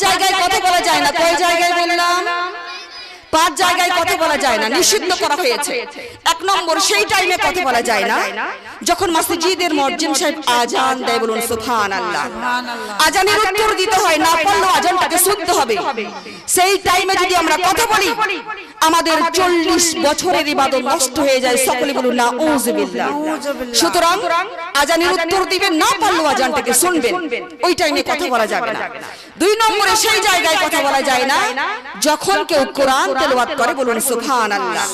জায়গায় কথা বলা যায় না। কয় জায়গায় বললাম? 5 জায়গায় কথা বলা যায় না, নিষিদ্ধ করা হয়েছে। 1 নম্বর, সেই টাইমে কথা বলা যায় না যখন মসজিদের মুয়াজ্জিন সাহেব আজান দেয়। বলুন সুবহানাল্লাহ। আজানের উত্তর দিতে হয়, না পারলেও আজানটাকে শুনতে হবে। সেই টাইমে যদি আমরা কথা বলি আমাদের 40 বছরের ইবাদত নষ্ট হয়ে যায়। সকলে বলুন নাউযুবিল্লাহ। সুতরাং আজানের উত্তর দিবেন, না পারলেও আজানটাকে শুনবেন, ওই টাইমে কথা বলা যাবে না। 2 নম্বরে, সেই জায়গায় কথা বলা যায় না যখন কেউ কোরআন তেলাওয়াত করে। বলুন সুবহানাল্লাহ।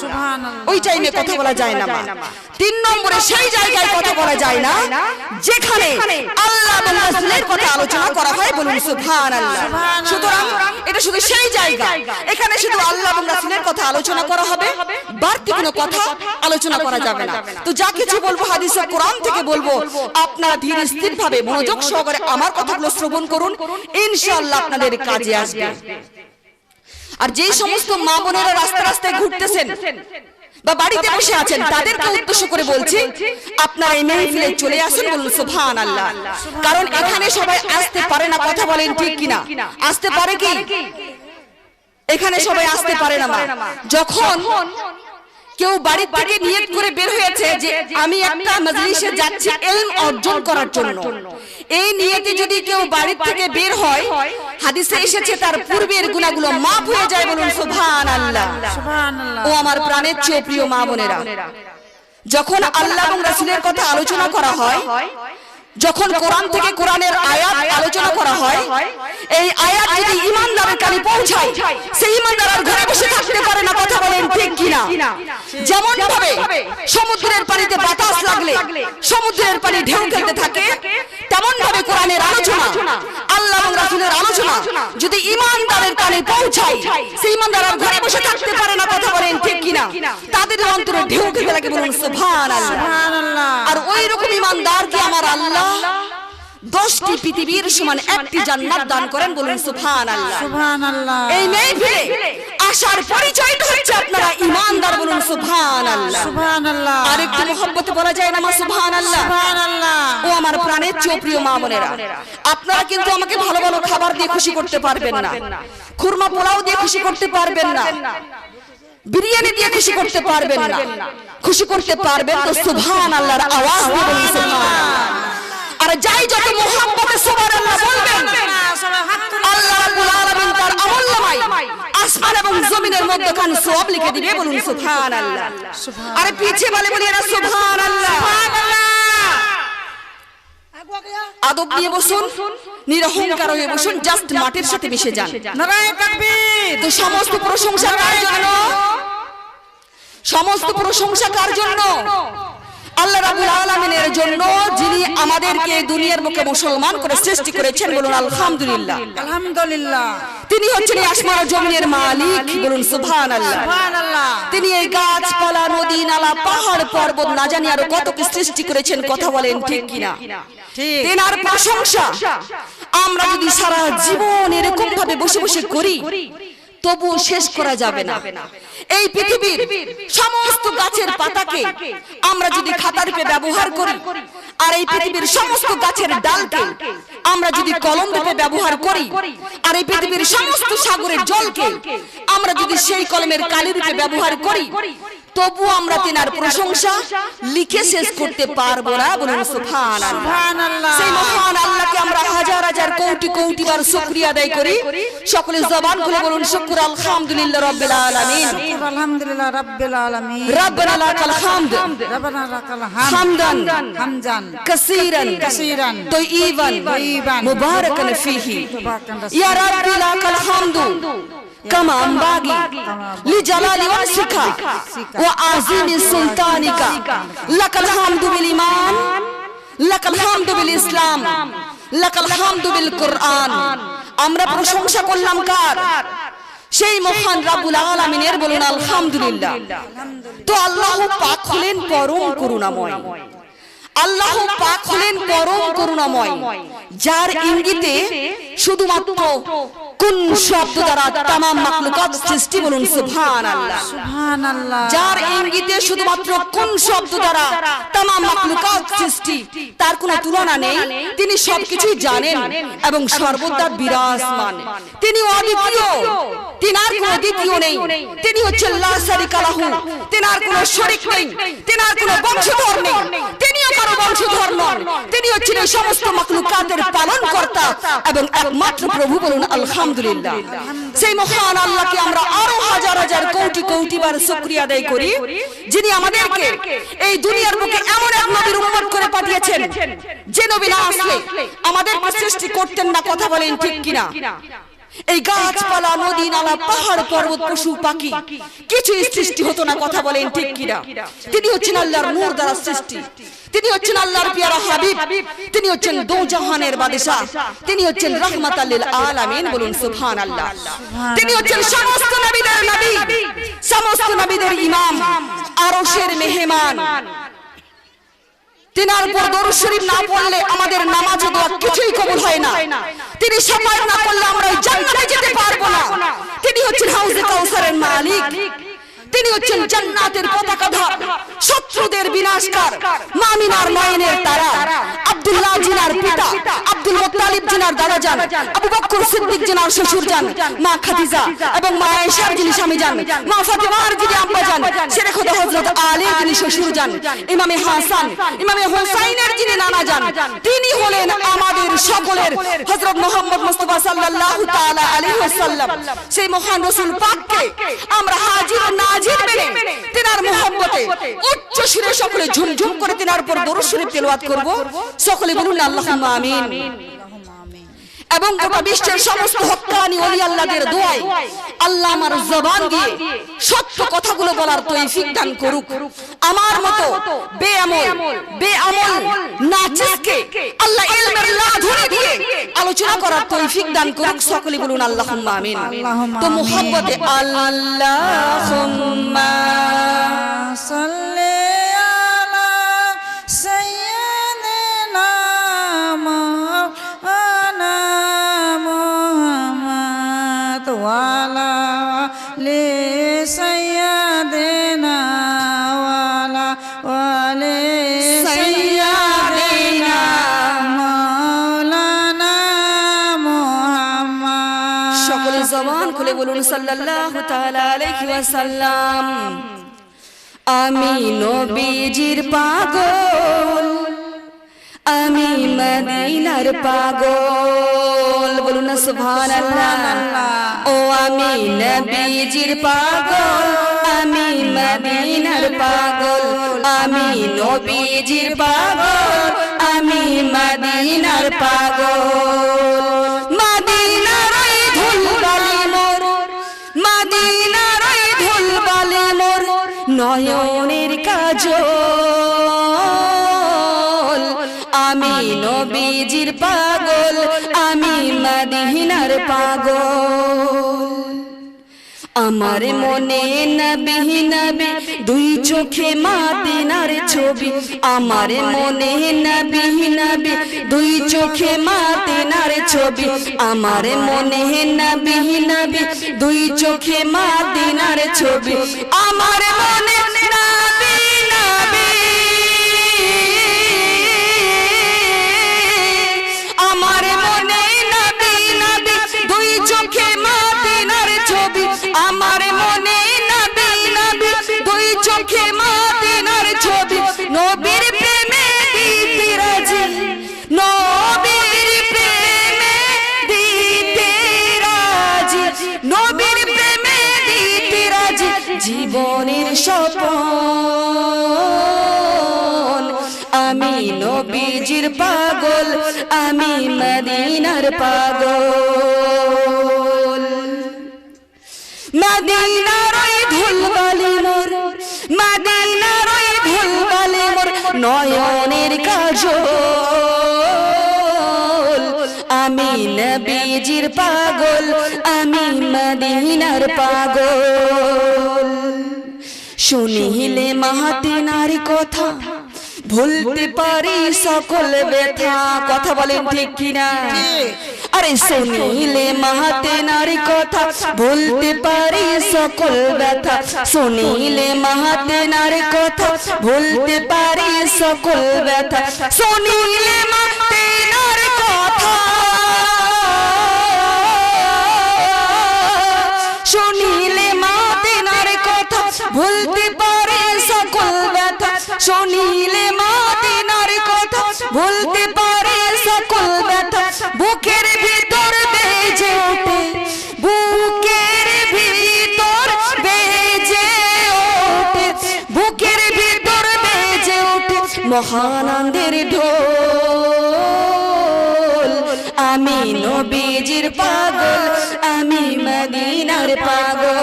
ওই টাইমে কথা বলা যায় না। 3 নম্বরে, সেই জায়গায় কথা বলা যায় না যেখানে আল্লাহ এবং রাসূলের কথা আলোচনা করা হয়। বলুন সুবহানাল্লাহ। সুতরাং এটা শুধু সেই জায়গা, এখানে শুধু আল্লাহ এবং রাসূলের কথা আলোচনা করা হবে, বাড়তি কোনো কথা আলোচনা করা যাবে না। তো যা কিছু বলবো হাদিস ও কোরআন থেকে বলবো, আপনারা ধীর স্থিরভাবে মনোযোগ সহকারে আমার কথাগুলো শ্রবণ করুন, ইনশাআল্লাহ আপনাদের কাজে আসবে। আর যে সমস্ত মা বোনেরা রাস্তা রাস্তায় ঘুরতেছেন বা বাড়িতে বসে আছেন, তাদেরকে উদ্দেশ্য করে বলছি, আপনারা এই মাহফিলে চলে আসুন। বলুন সুবহানাল্লাহ। কারণ এখানে সবাই আসতে পারে না, কথা বলেন ঠিক কিনা? আসতে পারে কি? এখানে সবাই আসতে পারে না। যখন কেউ বাড়ি থেকে নিয়ত করে বের হয়েছে যে আমি একটা মজলিসে যাচ্ছি ইলম অর্জন করার জন্য, এই নিয়তে যদি কেউ বাড়ি থেকে বের হয়, হাদিসে এসেছে তার পূর্বের গুনাহগুলো মাফ হয়ে যায়। বলুন সুবহানাল্লাহ। ও আমার প্রাণের চেয়ে প্রিয় মা বোনেরা, যখন আল্লাহ এবং রাসূলের কথা আলোচনা করা হয়, যখন কোরআন থেকে কোরআনের আয়াত আলোচনা করা হয়, এই আয়াত যদি ঈমানদারের কানে পৌঁছায়, সেই ঈমানদার আর ঘরে বসে থাকতে পারে না। কথা বলেন ঠিক কিনা? যেমন ভাবে সমুদ্রের পানিতে বাতাস লাগলে সমুদ্রের পানি ঢেউ খেলতে থাকে, তেমন ভাবে কোরআনের আলোচনা, আল্লাহ এবং রাসূলের আলোচনা যদি ঈমানদারের কানে পৌঁছায়, সেই ঈমানদার আর ঘরে বসে থাকতে পারে না। কথা বলেন ঠিক কিনা? তাদের অন্তরে ঢেউ খেলতে লাগে। বলুন সুবহানাল্লাহ। আর ওই রকম ঈমানদারকে আমার আল্লাহ 10টি পৃথিবীর সমান একটি জান্নাত দান করেন। বলুন সুবহানাল্লাহ। এই মাহফিলে আসার পরিচয়টা হচ্ছে আপনারা ঈমানদার। বলুন সুবহানাল্লাহ। আর একটু মহব্বতে বলা যায় না মা সুবহানাল্লাহ। ও আমার প্রাণের চেয়ে প্রিয় মা বোনেরা, আপনারা কিন্তু আমাকে ভালো ভালো খাবার দিয়ে খুশি করতে পারবেন না, খুরমা পোলাও দিয়ে খুশি করতে পারবেন না, বিরিয়ানি দিয়ে খুশি করতে পারবেন না। খুশি করতে পারবেন তো সুবহানাল্লাহর আওয়াজ দিয়ে বলুন সুবহানাল্লাহ। আর যাই যত মুহাব্বতে সুবহানাল্লাহ বলবেন, আল্লাহ রাব্বুল আলামিন তার আমলনামায় আসমান এবং জমিনের মধ্যখানে সওয়াব লিখে দিবে। বলুন সুবহানাল্লাহ। আরে পিছে বলে বলি না সুবহানাল্লাহ। আদব নিয়ে বসুন, নিরহংকার হয়ে বসুন, জাস্ট মাটির সাথে মিশে যান। নারায়ে তাকবীর। তো সমস্ত প্রশংসা কার জন্য? সমস্ত প্রশংসা কার জন্য? আল্লাহ রাব্বুল আলামিনের জন্য, যিনি আমাদেরকে দুনিয়ার বুকে মুসলমান করে সৃষ্টি করেছেন। বলুন আলহামদুলিল্লাহ। আলহামদুলিল্লাহ। তিনি হচ্ছেন আসমান ও জমিনের মালিক। বলুন সুবহানাল্লাহ। সুবহানাল্লাহ। তিনি এই গাছপালা, নদী, নালা, পাহাড়, পর্বত, না জানি আরো কত কি সৃষ্টি করেছেন। কথা বলেন ঠিক কিনা? ঠিক। তিনার প্রশংসা আমরা যদি সারা জীবন এরকম ভাবে বসে বসে করি, তবু শেষ করা যাবে না। এই পৃথিবীর সমস্ত গাছের পাতাকে আমরা যদি খাতা রূপে ব্যবহার করি, আর এই পৃথিবীর সমস্ত গাছের ডালকে আমরা যদি কলম রূপে ব্যবহার করি, আর এই পৃথিবীর সমস্ত সাগরের জলকে আমরা যদি সেই কলমের কালি রূপে ব্যবহার করি, তবু আমরা তিনার প্রশংসা লিখে শেষ করতে পারবো না। বলুন সুবহানাল্লাহ। সেই মহান আল্লাহকে আমরা হাজার হাজার কোটি কোটি বার শুকরিয়া আদায় করি। সকলে জবান খুলে বলুন শুকর আলহামদুলিল্লাহ রাব্বিল আলামিন। আলহামদুলিল্লাহ রাব্বিল আলামিন। রব্বানা লাকাল হামদ। রব্বানা লাকাল হামদান হামদান কাসীরান কাসীরান তাইয়িবান মুবারাকান ফীহি। ইয়া রাব্বি লাকাল হামদু কামা আমবাগি লিজালালি ওয়াসিকা ওয়া আযীমি সুলতানিকা। লাকাল হামদু বিল ঈমান, লাকাল হামদু বিল ইসলাম, লাকাল হামদু বিল কুরআন। আমরা প্রশংসা করলাম কার? সেই মহান রাব্বুল আলামিনের। বলুন আলহামদুলিল্লাহ। তো আল্লাহ পাক হলেন পরম করুণাময়। আল্লাহ পাক হলেন পরম করুণাময়, যার ইঙ্গিতে শুধুমাত্র কোন শব্দ দ্বারা तमाम মাখলুকাত সৃষ্টি, বলুন সুবহানাল্লাহ। সুবহানাল্লাহ। যার ইঙ্গিতে শুধুমাত্র কোন শব্দ দ্বারা तमाम মাখলুকাত সৃষ্টি, তার কোনো তুলনা নেই। তিনি সবকিছুই জানেন এবং সর্বদা বিরাজমান। তিনি অদ্বিতীয়, তিনার কোনো দ্বিতীয় নেই। তিনি হচ্ছেন লা শারিকা লাহু, তিনার কোনো শরীক নেই, তিনার কোনো বংশধর নেই, তিনিও কারো বংশধর নন। তিনি হচ্ছেন এই সমস্ত মাখলুকাতের পালনকর্তা এবং একমাত্র প্রভু, বলুন আলহামদুলিল্লাহ। সেই মহান আল্লাহকে আমরা আরো হাজার হাজার কোটি কোটি বার শুকরিয়া আদায় করি, যিনি আমাদেরকে এই দুনিয়ার বুকে এমন এক নবীর উম্মত করে পাঠিয়েছেন, যে নবী না আসলে আমাদেরকে সৃষ্টি করতেন না। কথা বলেন ঠিক কিনা? এই গাছপালা, নদী, নালা, পাহাড়, পর্বত, পশু, পাখি কিছুই সৃষ্টি হতো না। কথা বলেন ঠিক কিনা? তিনি হচ্ছেন আল্লাহর নূর দ্বারা সৃষ্টি। তিনি হচ্ছেন আল্লাহর পিয়ারা হাবিব। তিনি হচ্ছেন দো জাহানের বাদশা। তিনি হচ্ছেন রাহমাতাল লিল আলামিন, বলুন সুবহানাল্লাহ। তিনি হচ্ছেন সমস্ত নবীদের নবী, সমস্ত নবীদের ইমাম, আরশের মেহমান। তিনার উপর দরুদ শরীফ না পড়লে আমাদের নামাজ ও দোয়া কিছুই কবুল হয় না। তিনি শাফায়াত না করলে আমরা জান্নাতে যেতে পারবো না। তিনি হচ্ছেন হাউজে কাউসারের মালিক। তিনি হচ্ছেন জান্নাতের পতাকাধার, শত্রুদের বিনাশকার, মামিনার নয়নের তারা, আব্দুল্লাহ জিনার পিতা, আব্দুল মুত্তালিব জিনার দাদা জান, আবু বকর সিদ্দিক জিনার শ্বশুর জান, মা খাদিজা এবং মা আয়েশার যিনি স্বামী জান, মা ফাতেমার যিনি আব্বা জান, শেরে খোদা হযরত আলীর যিনি শ্বশুর জান, ইমামে হাসান, ইমামে হুসাইনের যিনি নানা জান, তিনি হলেন আমাদের সকলের হযরত মুহাম্মদ মুস্তাফা সাল্লাল্লাহু তাআলা আলাইহি ওয়াসাল্লাম। সেই মহান রাসূল পাককে আমরা হাজির না তিনার মুহাব্বতে উচ্চ সুরে সকলে ঝুমঝুম করে তিনার উপর দরুদ শরীফ তেলাওয়াত করব। সকলে বলুন আল্লাহুম্মা আমিন। এবং গোটা বিশ্বের সমস্ত হক্কানি ওলি আল্লাহদের দোয়ায় আল্লাহ আমার জবান দিয়ে সত্য কথাগুলো বলার তৌফিক দান করুক। আমার মতো বেআমল নাচিসকে আল্লাহ ইলমের লাধুরি দিয়ে আলোচনা করার তৌফিক দান করুক। সকলে বলুন আল্লাহুম্মা আমিন। তো মুহাব্বতে আল্লাহুম্মা সাল্লি আলা সাইয়্যিদিনা মাওলানা মুহাম্মদ ওয়া আলা আলি সাইয়্যিদিনা ওয়া আলা আলি সাইয়্যিদিনা মাওলানা মুহাম্মদ। সকলে জবান খুলে বলুন সাল্লাল্লাহু তাআলা আলাইহি ওয়াসাল্লাম। আমি নবীজির পাগল, আমি মদিনার পাগল, বলুন না সুবহানাল্লাহ। ও আমি নবীজির পাগল, আমি মদিনার পাগল, আমি নবীজির পাগল, আমি মদিনার পাগল। মদিনার ওই ধুলবালি মোর, মদিনার ওই ধুলবালি মোর নয়নের কাজল। আমি নবীজির পাগল, আমি মদিনার পাগল। আমার মনে নবী নবী দুই চোখে মদিনার ছবি, আমার মনে নবী নবী দুই চোখে মদিনার ছবি, আমার মনে নবী নবী দুই চোখে মদিনার ছবি, আমার মনে নবী নবী, আমার মনে নবী নবী দুই চোখে মদিনার ছবি, আমার মনে নবী নবী দুই চোখে মদিনার ছবি। নবীর প্রেমে দিতে রাজি, নবীর প্রেমে দিতে রাজি, নবীর প্রেমে দিতে রাজি, জীবনের স্বপন। আমি নবীজির পাগল, আমি মদিনার পাগল। মদিনার ওই ধুলবালি মোর, মদিনার ওই ধুলবালি মোর নয়নের কাজল। আমি নবীজির পাগল, আমি মদিনার পাগল। শুনিলে মাহাতিনার কথা, ভুলতে পারি সকল ব্যথা। কথা বলেন ঠিক কিনা? আরে শুনিলে মাহাতে নারী কথা, ভুলতে পারি সকল ব্যথা। শুনিলে মাহাতে নারী কথা, ভুলতে পারি সকল ব্যথা। শুনিলে মাহাতে নারী কথা, শুনিলে মাহাতে নারী কথা, ভুলতে পারি সকল ব্যথা। শুনিলে মাহাতে নারী কথা, ভুলতে পারি সকল ব্যথা। বুকের ভিতর বেজে ওঠে, বুকের ভিতর বেজে ওঠে, বুকের ভিতর বেজে ওঠে মহানন্দের ঢোল। আমি নবীজির পাগল, আমি মদিনার পাগল।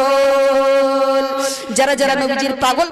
যারা যারা নবীজির পাগল